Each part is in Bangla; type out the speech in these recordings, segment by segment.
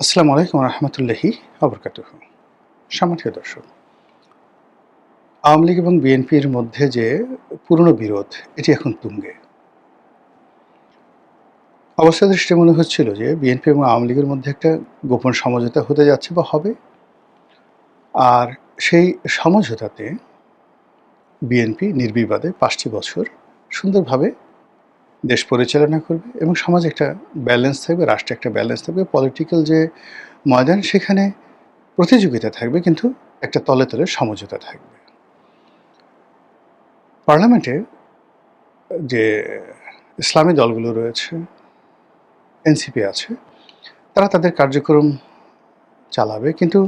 আসসালামু আলাইকুম রহমতুল্লাহি আবরকাতুহ। সম্মানিত দর্শক, আওয়ামী লীগ এবং বিএনপির মধ্যে যে পুরনো বিরোধ, এটি এখন তুঙ্গে। অবস্থা দৃষ্টে মনে হচ্ছিল যে বিএনপি এবং আওয়ামী লীগের মধ্যে একটা গোপন সমঝোতা হতে যাচ্ছে বা হবে। আর সেই সমঝোতাতে বিএনপি নির্বিবাদে ৫টি বছর সুন্দরভাবে দেশ পরিচালনা করবে এবং সমাজে একটা ব্যালেন্স থাকবে, রাষ্ট্রে একটা ব্যালেন্স থাকবে। পলিটিক্যাল যে ময়দান, সেখানে প্রতিযোগিতা থাকবে, কিন্তু একটা তলে তলে সমঝোতা থাকবে। পার্লামেন্টে যে ইসলামী দলগুলো রয়েছে, এনসিপি আছে, তারা তাদের কার্যক্রম চালাবে, কিন্তু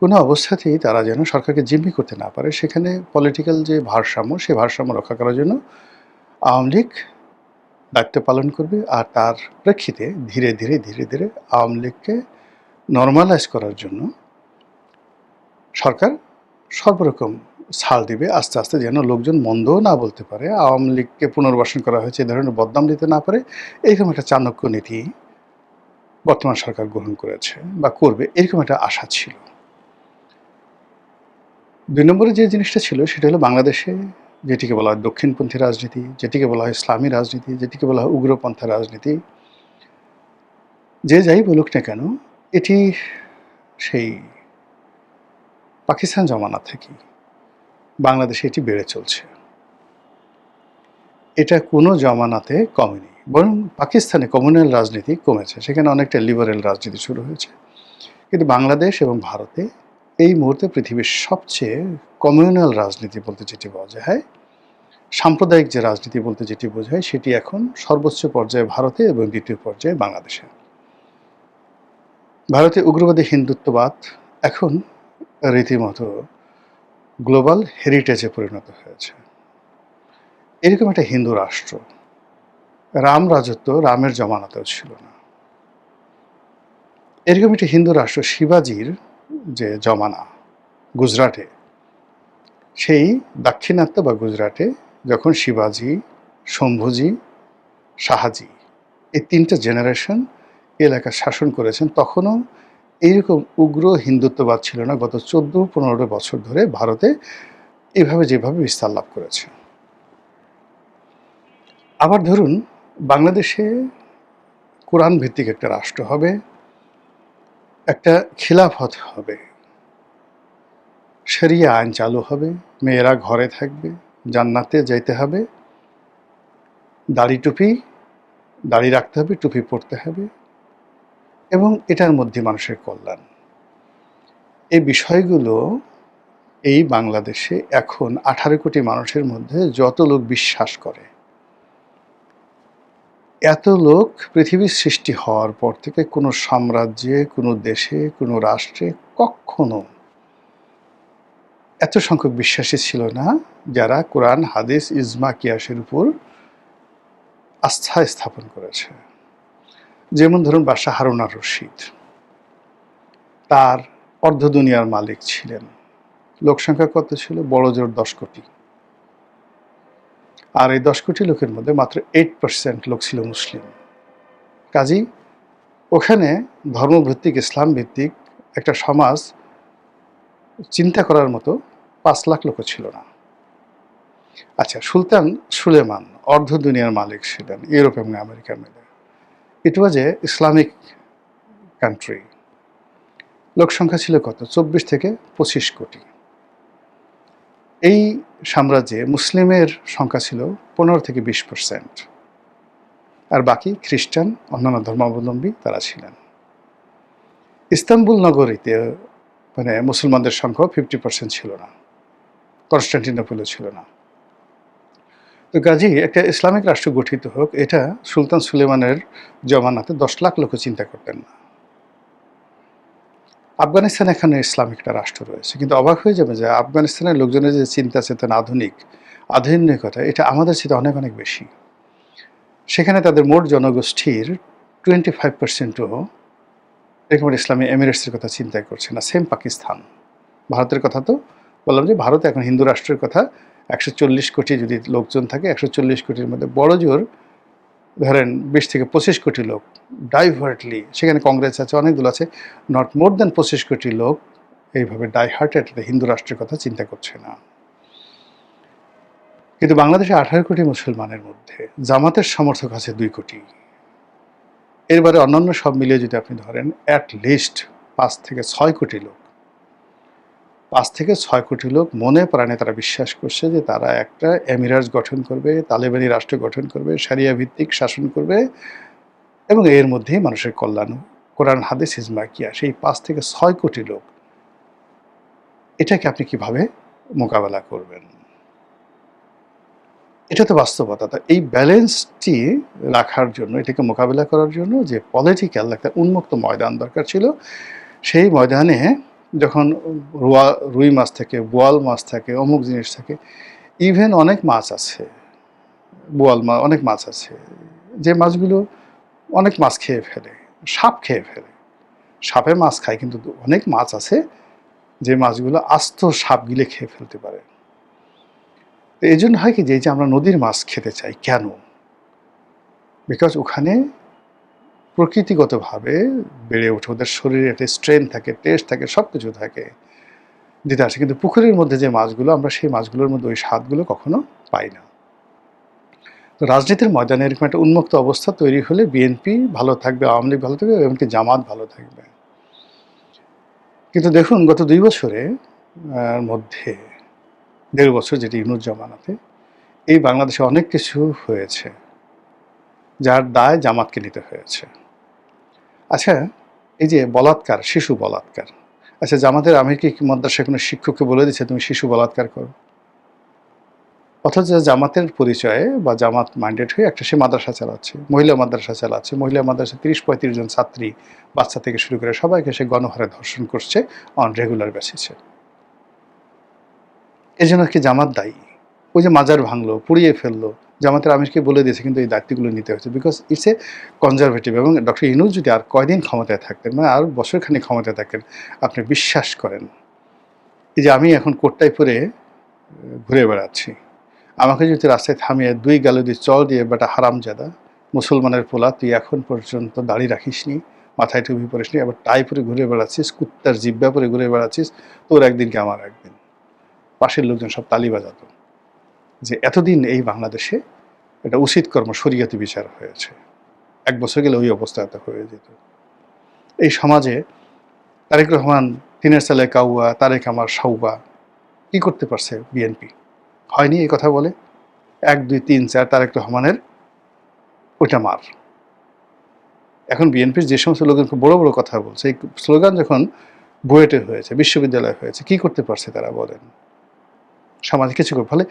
কোনো অবস্থাতেই তারা যেন সরকারকে জিম্মি করতে না পারে। সেখানে পলিটিক্যাল যে ভারসাম্য, সেই ভারসাম্য রক্ষা করার জন্য আওয়ামী লীগ দায়িত্ব পালন করবে। আর তার প্রেক্ষিতে ধীরে ধীরে ধীরে ধীরে আওয়ামী লীগকে নর্মালাইজ করার জন্য সরকার সর্বরকম ছাড় দিবে আস্তে আস্তে, যেন লোকজন মন্দও না বলতে পারে, আওয়ামী লীগকে পুনর্বাসন করা হয়েছে এ ধরনের বদনাম দিতে না পারে। এরকম একটা চাণক্য নীতি বর্তমান সরকার গ্রহণ করেছে বা করবে, এরকম একটা আশা ছিল। ২ নম্বরে যে জিনিসটা ছিল সেটা হলো বাংলাদেশে যেটিকে বলা হয় দক্ষিণপন্থী রাজনীতি, যেটিকে বলা হয় ইসলামী রাজনীতি, যেটিকে বলা হয় উগ্রপন্থা রাজনীতি, যে যাই বলুক না কেন, এটি সেই পাকিস্তান জমানা থেকেই বাংলাদেশে এটি বেড়ে চলছে। এটা কোনো জমানাতে কমেনি, বরং পাকিস্তানে কমিউনাল রাজনীতি কমেছে, সেখানে অনেকটা লিবারেল রাজনীতি শুরু হয়েছে। কিন্তু বাংলাদেশ এবং ভারতে এই মুহূর্তে পৃথিবীর সবচেয়ে কমিউনাল রাজনীতি বলতে যেটি বোঝায়, সাম্প্রদায়িক যে রাজনীতি বলতে যেটি বোঝায়, সেটি এখন সর্বোচ্চ পর্যায়ে ভারতে এবং দ্বিতীয় পর্যায়ে বাংলাদেশে। ভারতে উগ্রবাদী হিন্দুত্ববাদ এখন রীতিমতো গ্লোবাল হেরিটেজে পরিণত হয়েছে। এরকম একটা হিন্দু রাষ্ট্র, রাম রাজত্ব রামের জমানাতেও ছিল না। এরকম একটি হিন্দু রাষ্ট্র শিবাজির যে জমানা গুজরাটে, সেই দাক্ষিণাত্য বা গুজরাটে যখন শিবাজি, শম্ভুজি, শাহাজি এই ৩টে জেনারেশন এলাকা শাসন করেছেন, তখনও এইরকম উগ্র হিন্দুত্ববাদ ছিল না গত ১৪-১৫ বছর ধরে ভারতে এভাবে যেভাবে বিস্তার লাভ করেছে। আবার ধরুন, বাংলাদেশে কোরআন ভিত্তিক একটা রাষ্ট্র হবে, একটা খিলাফত হবে, শরিয়া আইন চালু হবে, মেয়েরা ঘরে থাকবে, জান্নাতে যাইতে হবে, দাড়ি রাখতে হবে, টুপি পরতে হবে, এবং এটার মধ্যে মানুষের কল্যাণ। এই বিষয়গুলো এই বাংলাদেশে এখন ১৮ কোটি মানুষের মধ্যে যত লোক বিশ্বাস করে, এত লোক পৃথিবীর সৃষ্টি হওয়ার পর থেকে কোনো সাম্রাজ্যে, কোনো দেশে, কোনো রাষ্ট্রে কখনো এত সংখ্যক বিশ্বাসী ছিল না যারা কোরআন, হাদিস, ইজমা, কিয়াসের উপর আস্থা স্থাপন করেছে। যেমন ধরুন বাদশাহ হারুন আর রশিদ, তার অর্ধ দুনিয়ার মালিক ছিলেন। লোকসংখ্যা কত ছিল? বড় জোর ১০ কোটি। আর এই ১০ কোটি লোকের মধ্যে মাত্র 8% লোক ছিল মুসলিম। কাজেই ওখানে ধর্মভিত্তিক, ইসলাম ভিত্তিক একটা সমাজ চিন্তা করার মতো ৫ লাখ লোকও ছিল না। আচ্ছা, সুলতান সুলেমান অর্ধ দুনিয়ার মালিক ছিলেন, ইউরোপ এবং আমেরিকা মিলে। ইট ওয়াজ এ ইসলামিক কান্ট্রি। লোক সংখ্যা ছিল কত? ২৪ থেকে ২৫ কোটি। এই সাম্রাজ্যে মুসলিমের সংখ্যা ছিল ১৫ থেকে ২০%, আর বাকি খ্রিস্টান, অন্যান্য ধর্মাবলম্বী তারা ছিলেন। ইস্তাম্বুল নগরীতে মানে মুসলমানদের সংখ্যা 50% ছিল না, কনস্টান্টিনোপলও ছিল না। তো কাজেই একটা ইসলামিক রাষ্ট্র গঠিত হোক, এটা সুলতান সুলেমানের জমানাতে ১০ লাখ লোক চিন্তা করতেন না। আফগানিস্তান এখানে ইসলামিক একটা রাষ্ট্র রয়েছে, কিন্তু অবাক হয়ে যাবে যে আফগানিস্তানের লোকজনের যে চিন্তা চেতনা, আধুনিকতা, এটা আমাদের সাথে অনেক অনেক বেশি। সেখানে তাদের মোট জনগোষ্ঠীর 25%ও এরকম ইসলামী এমিরেটসের কথা চিন্তা করছে না। সেম পাকিস্তান। ভারতের কথা তো বললাম যে ভারত এখন হিন্দু রাষ্ট্রের কথা, ১৪০ কোটি যদি লোকজন থাকে, ১৪০ কোটির মধ্যে বড় জোর ধরেন ২০ থেকে ২৫ কোটি লোক ডাইভার্টলি, সেখানে কংগ্রেস আছে, অনেক দল আছে, নট মোর দ্যান ২৫ কোটি লোক এইভাবে ডাইহার্টেড হিন্দু রাষ্ট্রের কথা চিন্তা করছে না। কিন্তু বাংলাদেশে ১৮ কোটি মুসলমানের মধ্যে জামাতের সমর্থক আছে ২ কোটি। এরবারে অন্যান্য সব মিলিয়ে যদি আপনি ধরেন অ্যাট লিস্ট ৫ থেকে ৬ কোটি লোক, ৫ থেকে ৬ কোটি লোক মনে প্রাণে তারা বিশ্বাস করছে যে তারা একটা এমিরাজ গঠন করবে, তালেবানি রাষ্ট্র গঠন করবে, শরিয়া ভিত্তিক শাসন করবে, এবং এর মধ্যেই মানুষের কল্যাণ, কোরআন হাদিস ইজমা কিয়া, সেই ৫ থেকে ৬ কোটি লোক, এটাকে আপনি কিভাবে মোকাবেলা করবেন? এটা তো বাস্তবতা। এই ব্যালেন্সটি রাখার জন্য, এটাকে মোকাবেলা করার জন্য যে পলিটিক্যাল একটা উন্মুক্ত ময়দান দরকার ছিল, সেই ময়দানে যখন রুই মাছ থাকে, বোয়াল মাছ থাকে, অমুক জিনিস থাকে, ইভেন অনেক মাছ আছে, বোয়াল মাছ, অনেক মাছ আছে যে মাছগুলো অনেক মাছ খেয়ে ফেলে, সাপ খেয়ে ফেলে। সাপে মাছ খায়, কিন্তু অনেক মাছ আছে যে মাছগুলো আস্ত সাপ গিলে খেয়ে ফেলতে পারে। এই জন্য হয় কি, যে আমরা নদীর মাছ খেতে চাই কেন? বিকজ ওখানে প্রকৃতিগতভাবে বেড়ে ওঠে, ওদের শরীরে একটা স্ট্রেংথ থাকে, টেস্ট থাকে, সব কিছু থাকে, যেটা আসে। কিন্তু পুকুরের মধ্যে যে মাছগুলো, আমরা সেই মাছগুলোর মধ্যে ওই স্বাদগুলো কখনো পাই না। তো রাজনীতির ময়দানে এরকম একটা উন্মুক্ত অবস্থা তৈরি হলে বিএনপি ভালো থাকবে, আওয়ামী লীগ ভালো থাকবে, এমনকি জামাত ভালো থাকবে। কিন্তু দেখুন, গত ২ বছরে মধ্যে ১.৫ বছর, যেটি ইউনূস জামানাতে, এই বাংলাদেশে অনেক কিছু হয়েছে যার দায় জামাতকে নিতে হয়েছে। আচ্ছা, এই যে বলাৎকার, শিশু বলাৎকার, আচ্ছা, জামাতের আমির কি মাদ্রাসায় কোনো শিক্ষককে বলে দিচ্ছে তুমি শিশু বলাৎকার করো? অথচ জামাতের পরিচয়ে বা জামাত মাইন্ডেড হয়ে একটা সে মাদ্রাসা চালাচ্ছে, মহিলা মাদ্রাসা চালাচ্ছে, মহিলা মাদ্রাসা ৩০-৩৫ জন ছাত্রী, বাচ্চা থেকে শুরু করে সবাইকে সে গণহারে ধর্ষণ করছে অন রেগুলার বেসিসে। এই জন্য কি জামাত দায়ী? ওই যে মাজার ভাঙলো, পুড়িয়ে ফেললো, জামাতের আমিরকে বলে দিয়েছে, কিন্তু এই দায়িত্বগুলো নিতে হয়েছে বিকজ ইটস এ কনজারভেটিভ। এবং ডক্টর ইউনূস যদি আর কয়দিন ক্ষমতায় থাকতেন, মানে আর বছরখানি ক্ষমতায় থাকতেন, আপনি বিশ্বাস করেন, এই যে আমি এখন কোটটাই পরে ঘুরে বেড়াচ্ছি, আমাকে যদি রাস্তায় থামিয়ে ২ গালে ২ চল দিয়ে, বেটা হারামজাদা মুসলমানের পোলা, তুই এখন পর্যন্ত দাড়ি রাখিস নি, মাথায় টুপি পরিস নি, আবার টাই পরে ঘুরে বেড়াচ্ছিস, কুত্তার জিব্বা পরে ঘুরে বেড়াচ্ছিস, তোর একদিন কি আমার একদিন। পাশের লোকজন সব তালি বাজাতো যে এতদিন এই বাংলাদেশে এটা উচিত কর্ম, শরীয়তি বিচার হয়েছে, ১ বছর গেলে ওই অবস্থা এত হয়ে যেত। এই সমাজে তারেক রহমান, তিনের সালে কাউয়া, তারেক আমার সাউবা, কি করতে পারছে বিএনপি? হয়নি এই কথা বলে ১, ২, ৩, ৪ তারেক রহমানের ওইটা মার। এখন বিএনপির যে সমস্ত লোকজন খুব বড় বড় কথা বলছে, এই স্লোগান যখন বুয়েটে হয়েছে, বিশ্ববিদ্যালয় হয়েছে, কি করতে পারছে তারা বলেন? সমাজে কিছু করে। ফলে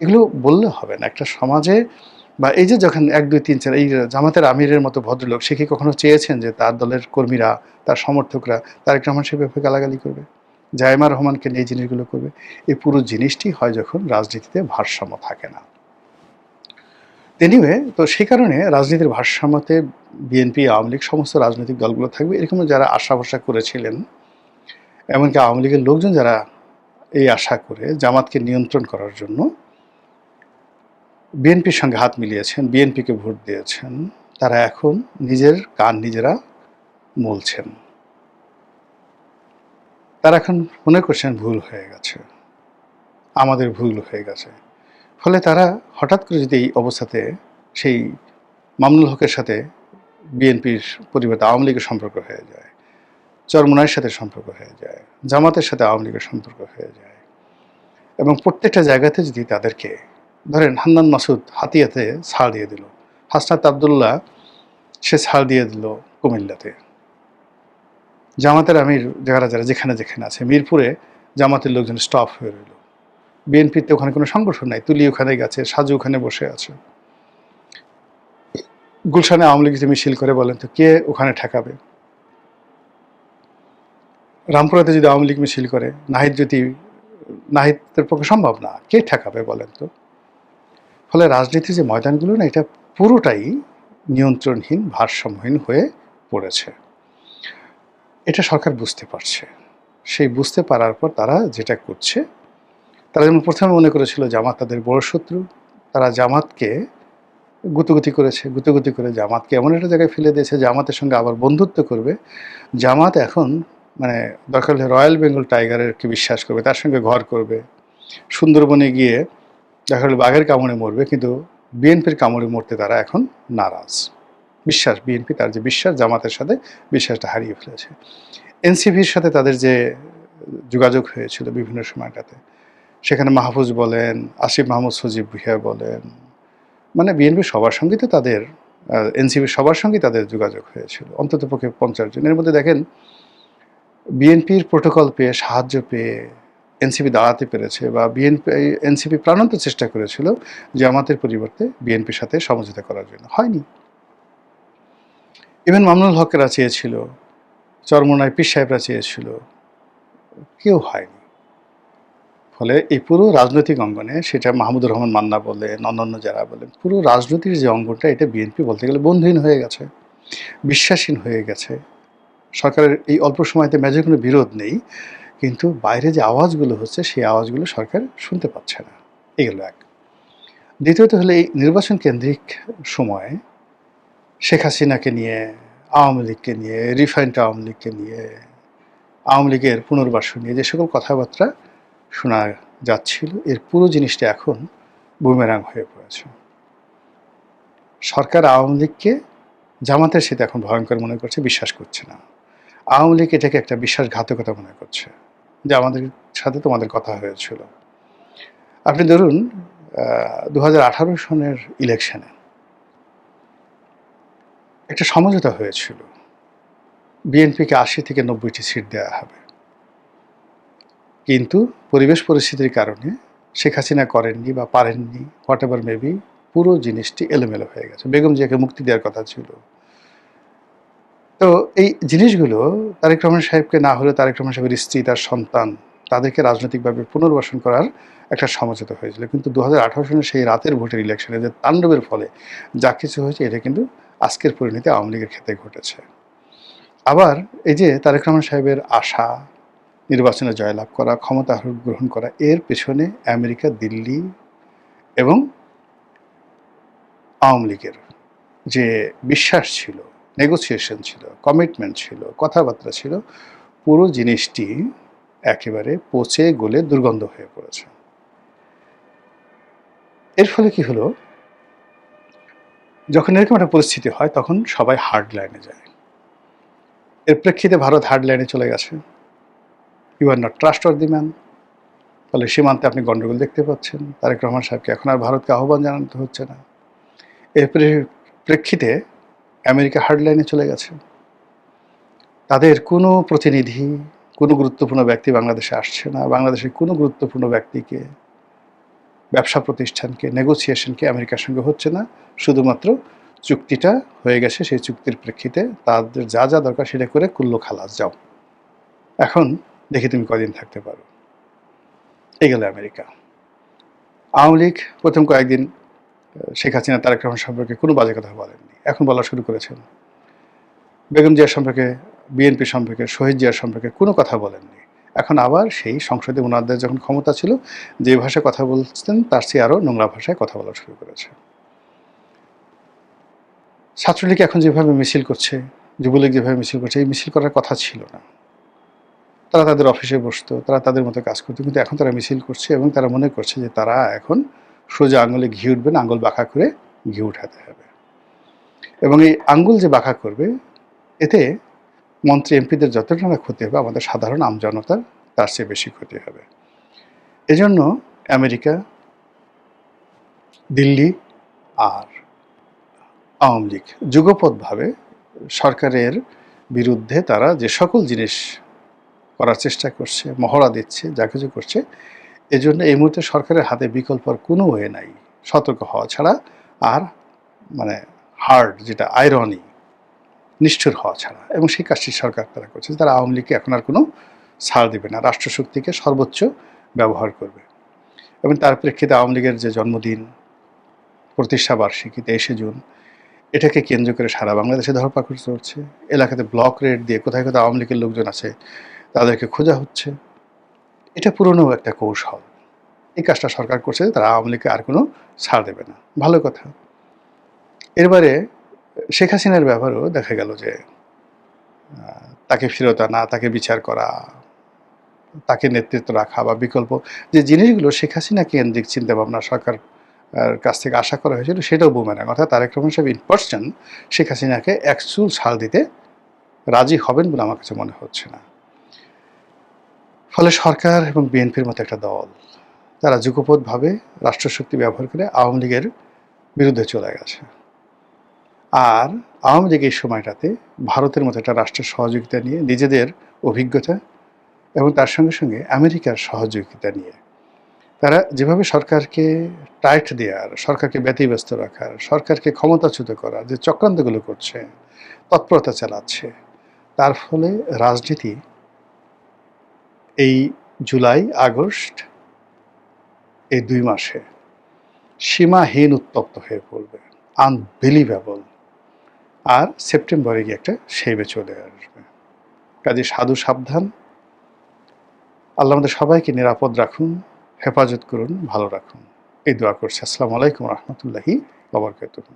এগুলো বললে হবে না। একটা সমাজে, বা এই যে যখন ১, ২, ৩, ৪ এই জামাতের আমিরের মতো ভদ্রলোক, সে কি কখনো চেয়েছেন যে তার দলের কর্মীরা, তার সমর্থকরা তারেক রহমান সাহেবের গালাগালি করবে, জায়েমা রহমানকে নিয়ে এই জিনিসগুলো করবে? এই পুরো জিনিসটি হয় যখন রাজনীতিতে ভারসাম্য থাকে না। এনিওয়ে, তো সেই কারণে রাজনীতির ভারসাম্যতে বিএনপি, আওয়ামী লীগ, সমস্ত রাজনৈতিক দলগুলো থাকবে, এরকম যারা আশা ভরসা করেছিলেন, এমনকি আওয়ামী লীগের লোকজন যারা এই আশা করে জামাতকে নিয়ন্ত্রণ করার জন্য বিএনপির সঙ্গে হাত মিলিয়েছেন, বিএনপিকে ভোট দিয়েছেন, তারা এখন নিজের কান নিজেরা মলছেন। তারা এখন মনে করছেন ভুল হয়ে গেছে, আমাদের ভুল হয়ে গেছে। ফলে তারা হঠাৎ করে যদি এই অবস্থাতে সেই মামুনুল হকের সাথে বিএনপির পরিবর্তে আওয়ামী লীগের সম্পর্ক হয়ে যায়, চরমোনাইয়ের সাথে সম্পর্ক হয়ে যায়, জামাতের সাথে আওয়ামী লীগের সম্পর্ক হয়ে যায়, এবং প্রত্যেকটা জায়গাতে যদি তাদেরকে, ধরেন হান্নান মাসুদ হাতিয়াতে ছাড় দিয়ে দিল, হাসনাত আবদুল্লাহ সে ছাড় দিয়ে দিল কুমিল্লাতে, জামাতের আমির যারা যারা যেখানে যেখানে আছে, মিরপুরে জামাতের লোকজন স্টপ হয়ে রইল, বিএনপিতে ওখানে কোনো সংগঠন নাই, তুলি ওখানে গেছে, সাজু ওখানে বসে আছে, গুলশানে আওয়ামী লীগ যে মিছিল করে বলেন তো কে ওখানে ঠেকাবে? রামপুরাতে যদি আওয়ামী লীগ মিছিল করে, নাহিদের পক্ষে সম্ভব না, কে ঠেকাবে বলেন তো? ফলে রাজনীতির যে ময়দানগুলো না, এটা পুরোটাই নিয়ন্ত্রণহীন, ভারসাম্যহীন হয়ে পড়েছে। এটা সরকার বুঝতে পারছে। সেই বুঝতে পারার পর তারা যেটা করছে, তারা যেমন প্রথমে মনে করেছিল জামাত তাদের বড় শত্রু, তারা জামাতকে গুতগুতি করেছে, গুতগুতি করে জামাতকে এমন একটা জায়গায় ফেলে দিয়েছে, জামাতের সঙ্গে আবার বন্ধুত্ব করবে। জামাত এখন মানে দরকার হলে রয়্যাল বেঙ্গল টাইগারেরকে বিশ্বাস করবে, তার সঙ্গে ঘর করবে। সুন্দরবনে গিয়ে দেখা গেল বাঘের কামড়ে মরবে, কিন্তু বিএনপির কামড়ে মরতে তারা এখন নারাজ। বিশ্বাস, বিএনপি তার যে বিশ্বাস জামাতের সাথে, বিশ্বাসটা হারিয়ে ফেলেছে। এনসিপির সাথে তাদের যে যোগাযোগ হয়েছিল বিভিন্ন সময়টাতে, সেখানে মাহফুজ বলেন, আসিফ মাহমুদ সজীব ভুঁইয়া বলেন, মানে বিএনপি সবার সঙ্গেই তো তাদের, এনসিপি সবার সঙ্গেই তাদের যোগাযোগ হয়েছিল, অন্ততপক্ষে 50 জন। এর মধ্যে দেখেন বিএনপির প্রোটোকল পেয়ে, সাহায্য পেয়ে এনসিপি দাঁড়াতে পেরেছে, বা বিএনপি এনসিপি প্রাণান্ত চেষ্টা করেছিল জামাতের পরিবর্তে বিএনপির সাথে সমঝোতা করার জন্য, হয়নি। ইভেন মামুনুল হকেরা চেয়েছিল, চরমোনাই পীর সাহেবরা চেয়েছিল, কেউ হয়নি। ফলে এই পুরো রাজনৈতিক অঙ্গনে, সেটা মাহমুদুর রহমান মান্না বলেন, অন্যান্য যারা বলেন, পুরো রাজনীতির যে অঙ্গনটা, এটা বিএনপি বলতে গেলে বন্ধুহীন হয়ে গেছে, বিশ্বাসহীন হয়ে গেছে। সরকারের এই অল্প সময়তে মেজর কোনো বিরোধ নেই, কিন্তু বাইরে যে আওয়াজগুলো হচ্ছে সেই আওয়াজগুলো সরকার শুনতে পাচ্ছে না। এগুলো এক। দ্বিতীয়ত হলো এই নির্বাচন কেন্দ্রিক সময়ে শেখ হাসিনাকে নিয়ে, আওয়ামী লীগকে নিয়ে, রিফাইন্ড আওয়ামী লীগকে নিয়ে, আওয়ামী লীগের পুনর্বাসন নিয়ে যে সকল কথাবার্তা শোনা যাচ্ছিল, এর পুরো জিনিসটা এখন বুমেরাং হয়ে পড়েছে। সরকার আওয়ামী লীগকে জামাতের সাথে এখন ভয়ঙ্কর মনে করছে, বিশ্বাস করছে না। আওয়ামী লীগ এটাকে একটা বিশ্বাসঘাতকতা মনে করছে, যে আমাদের সাথে তোমাদের কথা হয়েছিল। আপনি ধরুন 2018 সনের ইলেকশনে একটা সমঝোতা হয়েছিল, বিএনপিকে 80 থেকে 90টি সিট দেওয়া হবে, কিন্তু পরিবেশ পরিস্থিতির কারণে শেখ হাসিনা করেননি বা পারেননি, হোয়াট এভার মেবি, পুরো জিনিসটি এলোমেলো হয়ে গেছে। বেগম জিয়াকে মুক্তি দেওয়ার কথা ছিল। তো এই জিনিসগুলো তারেক রহমান সাহেবকে না হলে তারেক রহমান সাহেবের স্ত্রী, তার সন্তান, তাদেরকে রাজনৈতিকভাবে পুনর্বাসন করার একটা সমঝোতা হয়েছিল। কিন্তু 2018 সনের সেই রাতের ভোটের ইলেকশনে যে তাণ্ডবের ফলে যা কিছু হয়েছে, এটা কিন্তু আজকের পরিণতি আওয়ামী লীগের ক্ষেত্রে ঘটেছে। আবার এই যে তারেক রহমান সাহেবের আশা, নির্বাচনে জয়লাভ করা, ক্ষমতা গ্রহণ করা, এর পেছনে আমেরিকা, দিল্লি এবং আওয়ামী লীগের যে বিশ্বাস ছিল, নেগোসিয়েশন ছিল, কমিটমেন্ট ছিল, কথাবার্তা ছিল, পুরো জিনিসটি একেবারে পচে গলে দুর্গন্ধ হয়ে পড়েছে। এর ফলে কি হলো, যখন এরকম একটা পরিস্থিতি হয় তখন সবাই হার্ড লাইনে যায়। এর প্রেক্ষিতে ভারত হার্ড লাইনে চলে গেছে, you are not trustworthy man. ফলে সীমান্তে আপনি গণ্ডগোল দেখতে পাচ্ছেন। তারেক রহমান সাহেবকে এখন আর ভারতকে আহ্বান জানাতে হচ্ছে না। এর প্রেক্ষিতে আমেরিকা হার্ড লাইনে চলে গেছে। তাদের কোনো প্রতিনিধি, কোনো গুরুত্বপূর্ণ ব্যক্তি বাংলাদেশে আসছে না। বাংলাদেশের কোনো গুরুত্বপূর্ণ ব্যক্তিকে, ব্যবসা প্রতিষ্ঠানকে, নেগোসিয়েশনকে আমেরিকার সঙ্গে হচ্ছে না। শুধুমাত্র চুক্তিটা হয়ে গেছে, সেই চুক্তির প্রেক্ষিতে তাদের যা যা দরকার সেটা করে কুল্লো খালাস, যাও, এখন দেখি তুমি কদিন থাকতে পারো। এই গেল আমেরিকা। আওয়ামী লীগ প্রথম কয়েকদিন শেখ হাসিনা, তারেক রহমান সম্পর্কে কোনো বাজে কথা বলেননি, এখন বলা শুরু করেছেন। বেগম জিয়ার সম্পর্কে, বিএনপি সম্পর্কে, শহীদ জিয়ার সম্পর্কে কোনো কথা বলেননি। এখন আবার সেই সংসদে ওনাদের যখন ক্ষমতা ছিল, যে ভাষায় কথা বলতেন তার চেয়ে আরও নোংরা ভাষায় কথা বলা শুরু করেছে। ছাত্রলীগ এখন যেভাবে মিছিল করছে, যুবলীগ যেভাবে মিছিল করছে, এই মিছিল করার কথা ছিল না। তারা তাদের অফিসে বসতো, তারা তাদের মতো কাজ করতো, কিন্তু এখন তারা মিছিল করছে এবং তারা মনে করছে যে তারা এখন সোজা আঙুলে ঘি উঠবে না, আঙুল বাঁকা করে ঘি উঠাতে হবে। এবং এই আঙ্গুল যে বাঁকা করবে, এতে মন্ত্রী এমপিদের যতটা না ক্ষতি হবে, আমাদের সাধারণ আমজনতার তার চেয়ে বেশি ক্ষতি হবে। এজন্য আমেরিকা, দিল্লি আর আওয়ামী লীগ যুগপৎভাবে সরকারের বিরুদ্ধে তারা যে সকল জিনিস করার চেষ্টা করছে, মহড়া দিচ্ছে, যা কিছু করছে, এজন্য এই মুহূর্তে সরকারের হাতে বিকল্প আর কোনো ওয়ে নাই সতর্ক হওয়া ছাড়া, আর মানে হার্ড, যেটা আইরনি, নিষ্ঠুর হওয়া ছাড়া। এবং সেই কাজটি সরকার তারা করছে, তারা আওয়ামী লীগকে এখন আর কোনো ছাড় দেবে না, রাষ্ট্রশক্তিকে সর্বোচ্চ ব্যবহার করবে। এবং তার প্রেক্ষিতে আওয়ামী লীগের যে জন্মদিন, প্রতিষ্ঠা বার্ষিকী 23শে জুন, এটাকে কেন্দ্র করে সারা বাংলাদেশে ধরপাকড় চলছে। এলাকাতে ব্লক রেড দিয়ে কোথায় কোথায় আওয়ামী লীগের লোকজন আছে তাদেরকে খোঁজা হচ্ছে। এটা পুরনো একটা কৌশল। এই কাজটা সরকার করছে, তারা আওয়ামী লীগকে আর কোনো ছাড় দেবে না। ভালো কথা। এরবারে শেখ হাসিনার ব্যাপারেও দেখা গেল যে তাকে ফেরত আনা, তাকে বিচার করা, তাকে নেতৃত্ব রাখা বা বিকল্প যে জিনিসগুলো শেখ হাসিনা কেন্দ্রিক চিন্তাভাবনা সরকার কাছ থেকে আশা করা হয়েছিল সেটাও বুমেরাং। অর্থাৎ তারেক রহমান সাহেব ইন পার্সন শেখ হাসিনাকে এক চুল ছাড় দিতে রাজি হবেন বলে আমার কাছে মনে হচ্ছে না। ফলে সরকার এবং বিএনপির মতো একটা দল তারা যুগপৎভাবে রাষ্ট্রশক্তি ব্যবহার করে আওয়ামী লীগের বিরুদ্ধে চলে গেছে। আর আওয়ামী লীগ এই সময়টাতে ভারতের মতো একটা রাষ্ট্রের সহযোগিতা নিয়ে নিজেদের অভিজ্ঞতা এবং তার সঙ্গে সঙ্গে আমেরিকার সহযোগিতা নিয়ে তারা যেভাবে সরকারকে টাইট দেওয়ার, সরকারকে ব্যতিব্যস্ত রাখার, সরকারকে ক্ষমতাচ্যুত করার যে চক্রান্তগুলো করছে, তৎপরতা চালাচ্ছে, তার ফলে রাজনীতি এই জুলাই আগস্ট এই ২ মাসে সীমাহীন উত্তপ্ত হয়ে পড়বে, আনবিলিভেবল। আর সেপ্টেম্বরে গিয়ে একটা শেইবে চলে আসবে। কাজে সাধু সাবধান। আল্লাহ আমাদের সবাইকে নিরাপদ রাখুন, হেফাজত করুন, ভালো রাখুন, এই দোয়া করছি। আসসালামু আলাইকুম রহমতুল্লাহি ওয়া বারাকাতুহু।